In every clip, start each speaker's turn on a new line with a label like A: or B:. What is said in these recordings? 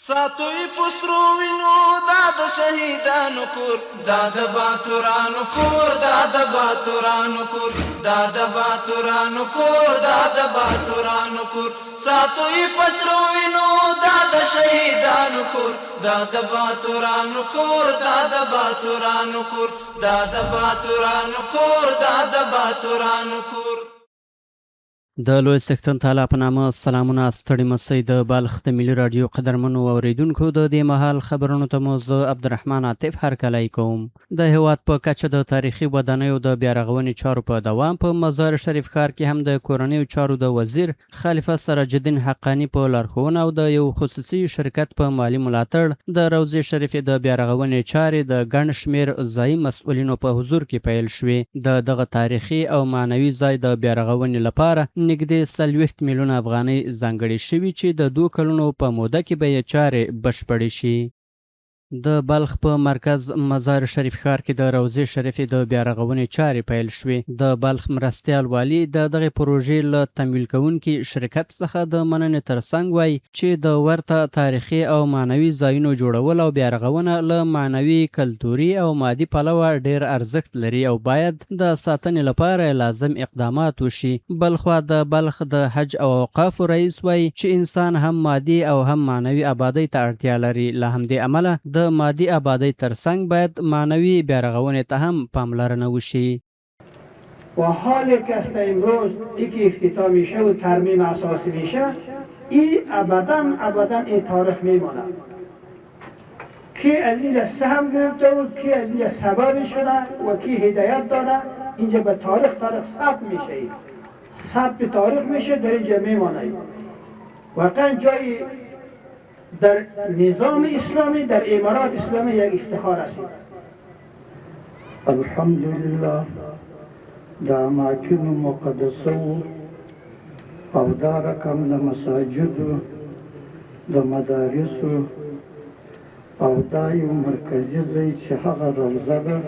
A: ساتوی پسرو وینو دا د شهیدانو کور دا د باتورانو کور دا د باتورانو کور دا د باتورانو کور دا د باتورانو کور ساتوی پسرو وینو دا د شهیدانو کور دا د باتورانو کور دا د باتورانو کور دا د باتورانو کور دا د باتورانو کور
B: د لوی سکتن تعالی په نامه سلامونه ستړي مسئ د بالخ د ملي رادیو قدرمنو اوریدونکو د دې مهال خبرونو ته مو زه عبدالرحمن عاطف هرکلی کوم. د هیواد په کچه د تاریخي ودانیو د بیارغونې چارو په دوام په مزار شریف ښار کې هم د کورنیو چارو د وزیر خلیفه سراج الدین حقانی په لارښوونه او د یو خصوصي شرکت په مالی ملاتړ د روضې شریفې د بیارغونې چارې د ګڼ شمېر ځایي مسؤلینو په حضور کې پیل شوې. د دغه تاریخي او معنوي ځای د بیارغونې لپاره نږدې 40 میلیونه افغانۍ ځانګړې شوي چې د 2 کلونو په موده کې به یې چارې بشپړې شي. د بلخ په مرکز مزار شریف ښار کې د روضې شریفې د بیارغونې چارې پیل شوې. د بلخ مرستیال والي د دغې پروژې له تمویل کوونکي شرکت څخه د مننې ترڅنګ وایي چې د ورته تاریخي او معنوي ځایونو جوړول او بیارغونه له معنوي کلتوري او مادي پلوه ډیر ارزښت لري او باید د ساتنې لپاره لازم اقدامات وشي. بلخوا د بلخ د حج او اوقافو رئیس وایي چې انسان هم مادي او هم معنوي آبادی ته اړتیا لري. له همدې امله د مادی آبادی ترڅنگ باید معنوی بیارغونې ته هم پاملرنه وشي.
C: و حالی که است امروز یکی افتتاح میشه و ترمیم اساسی میشه این ابدا این تاریخ میمانه کی از اینجا سهم گرفته و کی از اینجا سبب شده و کی هدایت داده اینجا به تاریخ ثبت میشه ثبت تاریخ میشه در اینجا میمانه. واقعا جای در نظام اسلامی در امارات اسلامی یک افتخار است.
D: الحمدلله د اماکن مقدسو او دا رقم د مساجدو د مدارسو او دا یو مرکزي ځای چې هغه روضه ده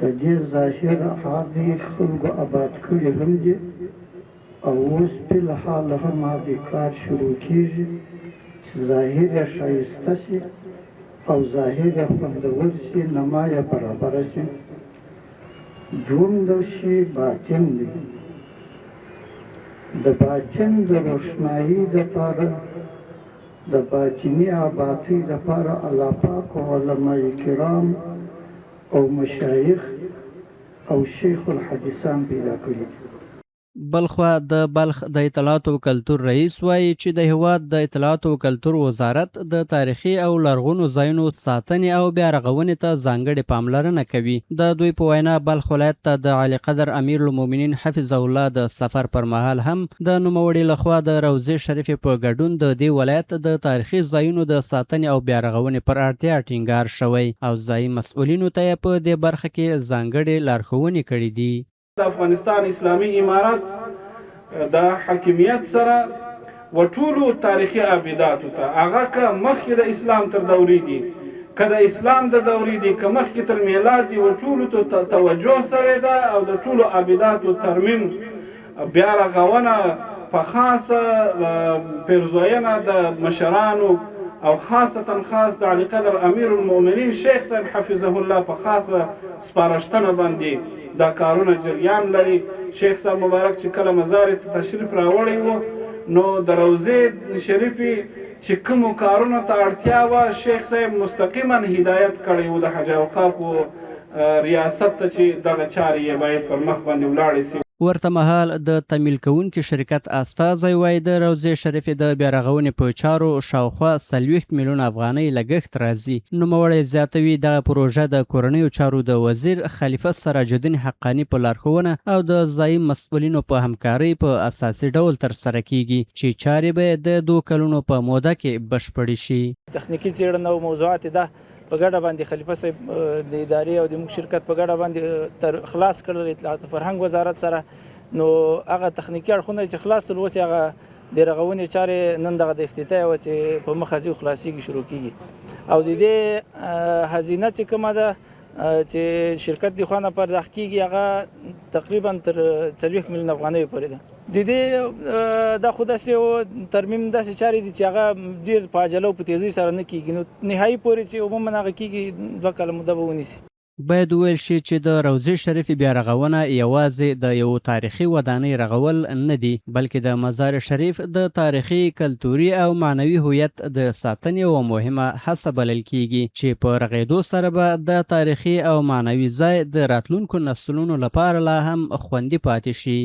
D: د دې ظاهر عادي خلکو آباد کړي هم دي او اوس فلحال هم عادي کار شروع کیږي ظاهر شایسته شي او ظاهر خوندور شي نمایه برابر شي. دوم د شي باطن دی د باطن د روشنایي دپاره د باطني آبادۍ دپاره الله پاک او علماء کرام او مشایخ او شیخ الحدیثان پیدا کړي.
B: بلخوا د بلخ د اطلاعات او کلتور رئیس وایي چې د هیواد د اطلاعات او کلتور وزارت د تاریخي او لرغونو ځایونو ساتنې او بیارغونې ته ځانګړې پاملرنه کوي. د دوی په وینا بلخ ولایت ته د عالی قدر امیر المؤمنین حفظه الله د سفر پر مهال هم د نوموړي لخوا د روضې شریفې په ګډون د دې ولایت د تاریخي ځایونو د ساتنې او بیارغونې پر اړتیا ټینګار شوی او ځایي مسؤلینو ته په دې برخه کې ځانګړې لارښوونې کړې دي.
E: د افغانستان اسلامي امارات د حاکمیت سره و ټولو تاریخي آباداتو ته هغه که مخکې د اسلام تر دورې دي که د اسلام د دورې دي که مخکې تر میلاد دي و ټولو ته توجه سوې ده او د ټولو آباداتو ترمیم بیارغونه په خاصه پیرزوینه د مشرانو او خاصتا خاص د علی قدر امیر المؤمنین شیخ صاحب حفظه الله په خاصه سپارښتنه باندې دا کارونه جریان لري. شیخ صاحب مبارک چې کله مزار ته تشریف راوړی و نو د روضې شریفې چې کومو کارونو ته اړتیا وه شیخ صاحب مستقیما هدایت کړی و د حج اوقافو ریاست ته چې دغه چارې یې باید پر مخ باندې ولاړې سي.
B: ورته مهال د تمویل کوونکي شرکت استازی وایي د روضې شریفې د بیارغونې په چارو شاوخوا 40 میلیونه افغانۍ لګښت راځي. نوموړی زیاتوي دغه پروژه د کورنیو چارو د وزیر خلیفه سراج الدین حقانی په لارښوونه او د ځایي مسؤلینو په همکارۍ په اساسي ډول ترسره کیږي چې چارې به د 2 کلونو په موده کې بشپړې شي.
F: تخنیکي څېړنه او موضوعات ده په ګډه باندې خلیفه صاحب د ادارې او د موږ شرکت په ګډه باندې تر خلاص کړل اطلاعات فرهنګ وزارت سره. نو هغه تخنیکي اړخونه چې خلاص شول اوس هغه د رغونې چارې نن دغه د افتتاح و چې په مخه ځي خلاصېږي شروع کیږي او د دې هزینه چې کومه ده چې شرکت د خوا نه پرداخت کیږي هغه تقریبا تر 40 میلیون افغانۍ پورې ده. د دې دا خو داسې ترمیم داسې چارې دي چې هغه ډېر په عجله او په تیزۍ سره نه کېږي، نو نهایي پورې چې عموما هغه کېږي 2 کاله موده به ونیسي.
B: باید وویل شي چې د روضې شریفې بیا رغونه یوازې د یو تاریخي ودانۍ رغول نه دي، بلکې د مزار شریف د تاریخي، کلتوري او معنوي هویت د ساتنې یوه مهمه هڅه بلل کیږي چې په رغېدو سره به د تاریخي او معنوي ځای د راتلونکو نسلونو لپاره لا هم خوندي پاتې شي.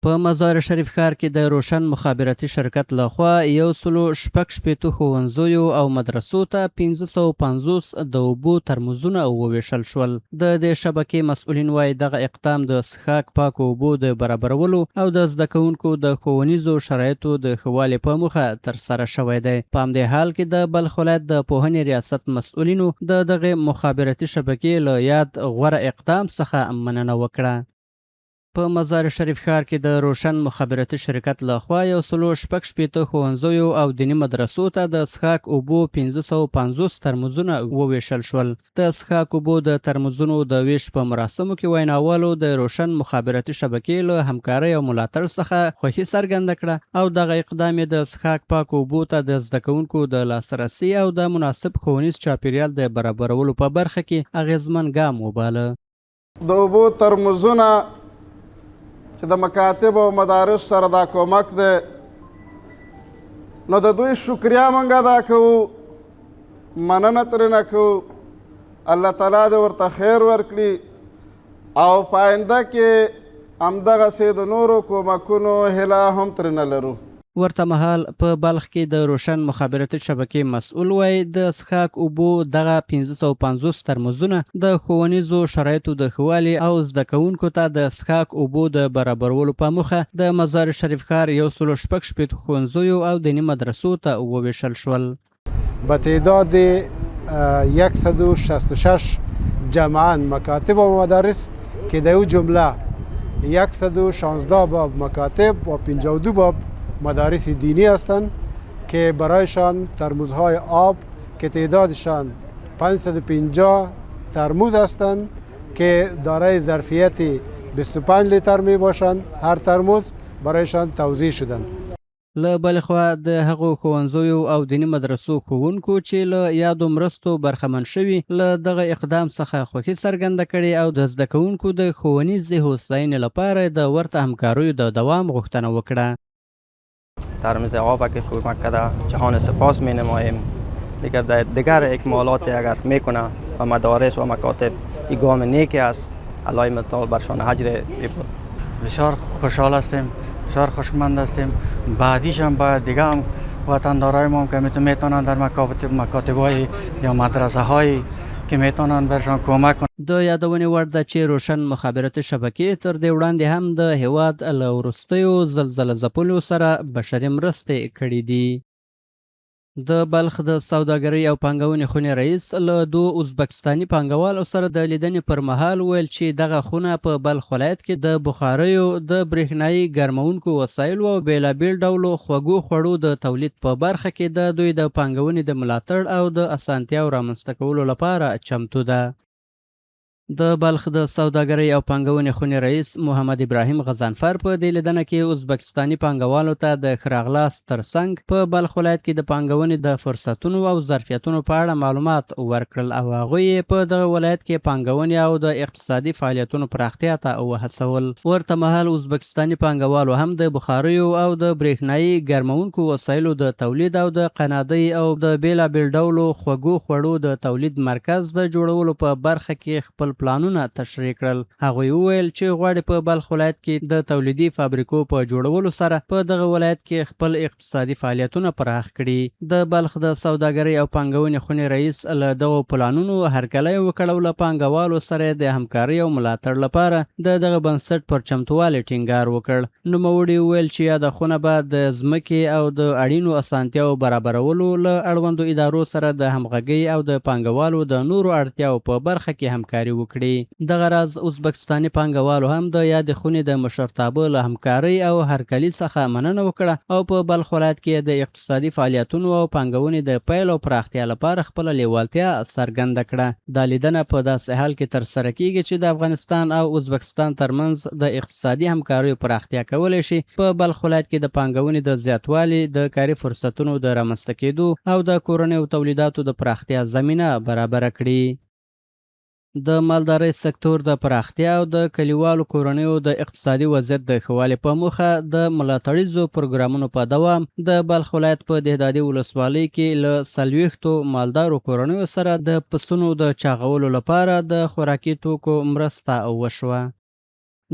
B: په مزار شریف ښار کې د روشن مخابراتي شرکت لخوا 160 ښوونځیو او مدرسو ته 550 د اوبو ترموزونه وویشل شول. د دې شبکې مسؤلین وایي دغه اقدام د څښاک پاکو اوبو د برابرولو او د زده کوونکو د ښوونیزو شرایطو د ښه والي په موخه ترسره شوی دی. په همدې حال کې د بلخ ولایت د پوهنې ریاست مسؤلینو د دغه مخابراتي شبکې له یاد غوره اقدام څخه مننه وکړه. په مزار شریف ښار کې د روشن مخابراتي شرکت لخوا 160 ښوونځیو او دیني مدرسو ته د څښاک اوبو 550 ترموزونه وویشل شول. د څښاک اوبو د ترموزونو د ویش په مراسمو کې ویناوالو د روشن مخابراتي شبکې له همکارۍ او ملاتړ څخه خوښي څرګنده کړه او دغه اقدام یې د څښاک پاکو اوبو ته د زده کوونکو د لاسرسي او د مناسب ښوونیز چاپیریال د برابرولو په برخه کې اغیزمن ګام وباله.
G: د اوبو ترموزونه چې د مکاتب او مدارس سره دا کومک دی، نو د دوی شکریه موږ ادا کوو، مننه ترېنه کوو. الله تعالی دې ورته خیر ورکړي او په آینده کې همدغسې د نورو کومکونو هیله هم ترېنه لرو.
B: ورته مهال په بلخ کې د روشن مخابراتي شبکې مسؤل وایي د څښاک اوبو دغه 550 ترموزونه د ښوونیزو شرایطو د ښه والي او زده کوونکو ته د څښاک اوبو د برابرولو په موخه د مزار شریف ښار 160 ښوونځیو او دیني مدرسو ته وویشل شول.
H: به تعداد 166 جمعا مکاتب و مدارس که در او جمله 116 باب مکاتب و 52 باب مدارس دینی هستند که برایشان ترموزهای آب که تعدادشان 550 ترموز هستند که دارای ظرفیت 25 لیتر می باشند. هر ترموز برایشان توزیع شدند.
B: له بلې خوا د هغو ښوونځیو او دیني مدرسو ښوونکو چې له یادو مرستو برخمن شوي له دغه اقدام څخه خوښي څرګنده کړې او د زده کوونکو د ښوونیزې هوساینې لپاره د ورته همکاریو د دوام غوښتنه وکړه.
I: ترمز آب که کمک کرده جهان سپاس می نماییم. دیگر اکمالاتی اگر میکنه و مدارس و مکاتب این گام نیکی است. الله متعال برشان اجر ببخشد.
J: بسیار خوشحال هستیم، بسیار خوشمند هستیم. بعدیش هم باید دیگه هم وطندارای ما که میتونن در مکاتب‌های یا مدرسه‌های که میتونن برشان کمک کنن.
B: د یادونې وړ ده چې روشن مخابراتي شبکې تر دې وړاندې هم د هیواد له وروستیو زلزله ځپلو سره بشري مرستې کړې دي. د بلخ د سوداګرۍ او پانګونې خونې رئیس له 2 ازبکستاني پانګوالو سره د لیدنې پر مهال ویل چې دغه خونه په بلخ ولایت کې د بخاریو، د برېښنایي ګرمونکو وسایلو او بېلابېل ډولو خوږو خوړو د تولید په برخه کې د دوی د پانګونې د ملاتړ او د اسانتیاو رامنځته کولو لپاره چمتو ده. د بلخ د سوداګرۍ او پانګونې خونې رئیس محمد ابراهیم غضنفر په دې لیدنه کې ازبکستاني پانګوالو ته د ښه راغلاست ترڅنګ په بلخ ولایت کې د پانګونې د فرصتونو او ظرفیتونو په اړه معلومات ورکړل او هغوی یې په دغه ولایت کې پانګونې او د اقتصادي فعالیتونو پراختیا ته وهڅول. ورته مهال ازبکستاني پانګوالو هم د بخاریو او د برېښنایي ګرمونکو وسایلو د تولید او د قنادۍ او د بېلابېل ډولو خوږو خوړو د تولید مرکز د جوړولو په برخه کې خپل پلانونه تشریح کړل. هغوی وویل چې غواړي په بلخ ولایت کې د تولیدي فابریکو په جوړولو سره په دغه ولایت کې خپل اقتصادي فعالیتونه پراخ کړي. د بلخ د سوداګرۍ او پانګونې خونې رئیس له دغو پلانونو هرکلی وکړ او له پانګوالو سره د همکارۍ او ملاتړ لپاره د دغه بنسټ پر چمتووالي ټینګار وکړ. نوموړي وویل چې یاده خونه به د ځمکې او د اړینو اسانتیاو برابرولو له اړوندو ادارو سره د همغږۍ او د پانګوالو د نورو اړتیاو په برخه کې همکاري وکړي. دغه راز ازبکستاني پانګوالو هم د یادې خونې د مشرتابه له همکارۍ او هرکلي څخه مننه وکړه او په بلخ ولایت کې د اقتصادي فعالیتونو او پانګونې د پیل او پراختیا لپاره خپله لیوالتیا څرګنده کړه. دا لیدنه په داسې حال کې ترسره کیږي چې د افغانستان او ازبکستان ترمنځ د اقتصادي همکاریو پراختیا کولی شي په بلخ ولایت کې د پانګونې د زیاتوالي، د کاري فرصتونو د رامنځته کېدو او د کورنیو تولیداتو د پراختیا زمینه برابره کړي. د مالدارۍ سکتور د پراختیا او د کلیوالو کورنیو د اقتصادي وضعیت د ښه والي په موخه د ملاتړیزو پروګرامونو په دوام د بلخ ولایت په دهدادي ولسوالۍ کې له 40 مالدارو کورنیو سره د پسونو د چاغولو لپاره د خوراکي توکو مرسته وشوه.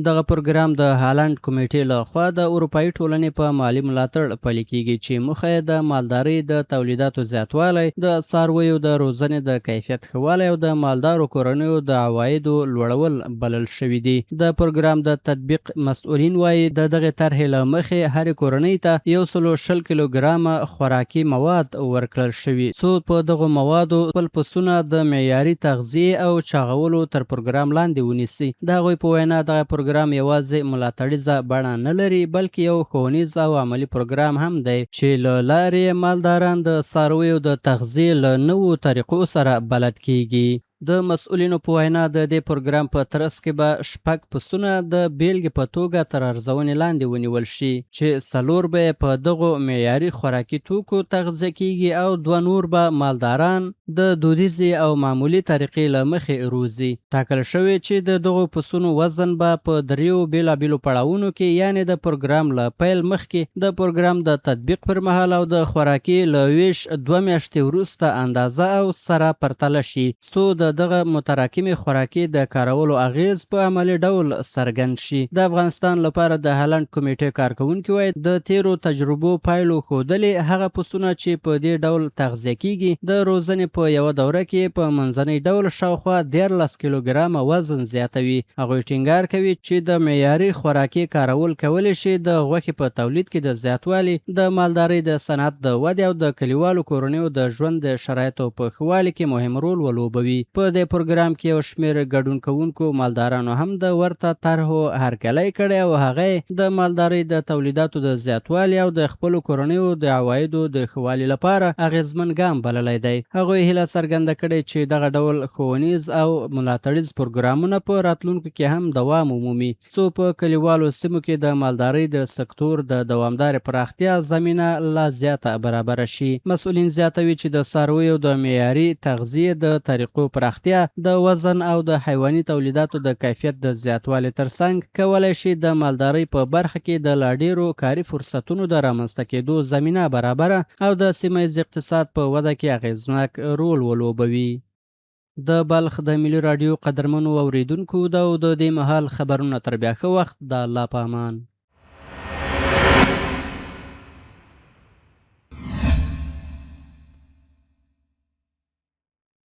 B: دغه پروګرام د هالند کمیټې له خوا د اروپایي ټولنې په مالی ملاتړ پلي کیږي چې موخه یې د مالدارۍ د تولیداتو زیاتوالی، د څارویو د روزنې د کیفیت ښه والی او د مالدارو کورنیو د عوایدو لوړول بلل شوي دي. د پروګرام د تطبیق مسؤلین وایي د دغې طرحې له مخې هرې کورنۍ ته 120 کیلوګرامه خوراکي مواد ورکړل شوي څو په دغو موادو خپل پسونه د معیاري تغذیې او چاغولو تر پروګرام لاندې ونیسي. د هغوی په وینا دغه پروګرام یوازې ملاتړیزه بڼه نه لري بلکې یو ښوونیز او عملي پروګرام هم دی چې له لارې مالداران د څارویو د تغذیې له نوو طریقو سره بلد کیږي. د مسؤلینو په وینا د دې پروګرام په ترڅ کې به 6 پسونه د بیلګې په توګه تر ارزونې لاندې ونیول شي چې 4 به په دغو معیاري خوراکي توکو تغذیه کیږي او 2 نور به مالداران د دودیزې او معمولي طریقې له مخې روزي. ټاکل شوی چې د دغو پسونو وزن به په 3 بیلابیلو پړاوونو کې یعنی د پروګرام له پیل مخکې، د پروګرام د تطبیق پر مهال او د خوراکي له ویش 2 میاشتې وروسته اندازه او سره پرتله شي څو د دغه متراکمې خوراکي د کارولو اغیز په عملي ډول څرګند شي. د افغانستان لپاره د هالند کمیټې کارکوونکي وایي د تیرو تجربو پایلو ښودلې هغه پسونه چې په دې ډول تغذیه کیږي د روزنې په یوه دوره کې په منځنۍ ډول شاوخوا 13 کیلوګرامه وزن زیاتوي. هغوی ټینګار کوي چې د معیاري خوراکي کارول کولی شي د غوښې په تولید کې د زیاتوالي، د مالدارۍ د صنعت د ودې او د کلیوالو کورنیو د ژوند د شرایطو په ښه والي کې مهم رول ولوبوي. په دې پروګرام کې یو شمېر ګډون کوونکو مالدارانو هم د ورته طرحو هرکلی کړی او هغه د مالدارۍ د تولیداتو د زیاتوالي او د خپلو کورنیو د عوایدو د ښه والي لپاره اغیزمن ګام بللی دی. هغوی هیله څرګنده کړې چې دغه ډول ښوونیز او ملاتړیز پروګرامونه په راتلونکو کې هم دوام ومومي څو په کلیوالو سیمو کې د مالدارۍ د سکتور د دوامدار پراختیا زمینه لا زیاته برابره شي. مسؤلین زیاتوي چې د څارویو د معیاري تغذیې د طریقو پراختیا د وزن او د حیواني تولیداتو د کیفیت د زیاتوالي ترڅنګ کولی شي د مالدارۍ په برخه کې د لا ډیرو کاري فرصتونو د رامنځته کېدو زمینه برابره او د سیمه ییز اقتصاد په وده کې اغیزناک رول ولوبوي. د بلخ د ملي راډیو قدرمنو اوریدونکو د دې مهال خبرونه تر بیا ښه وخت د الله په امان.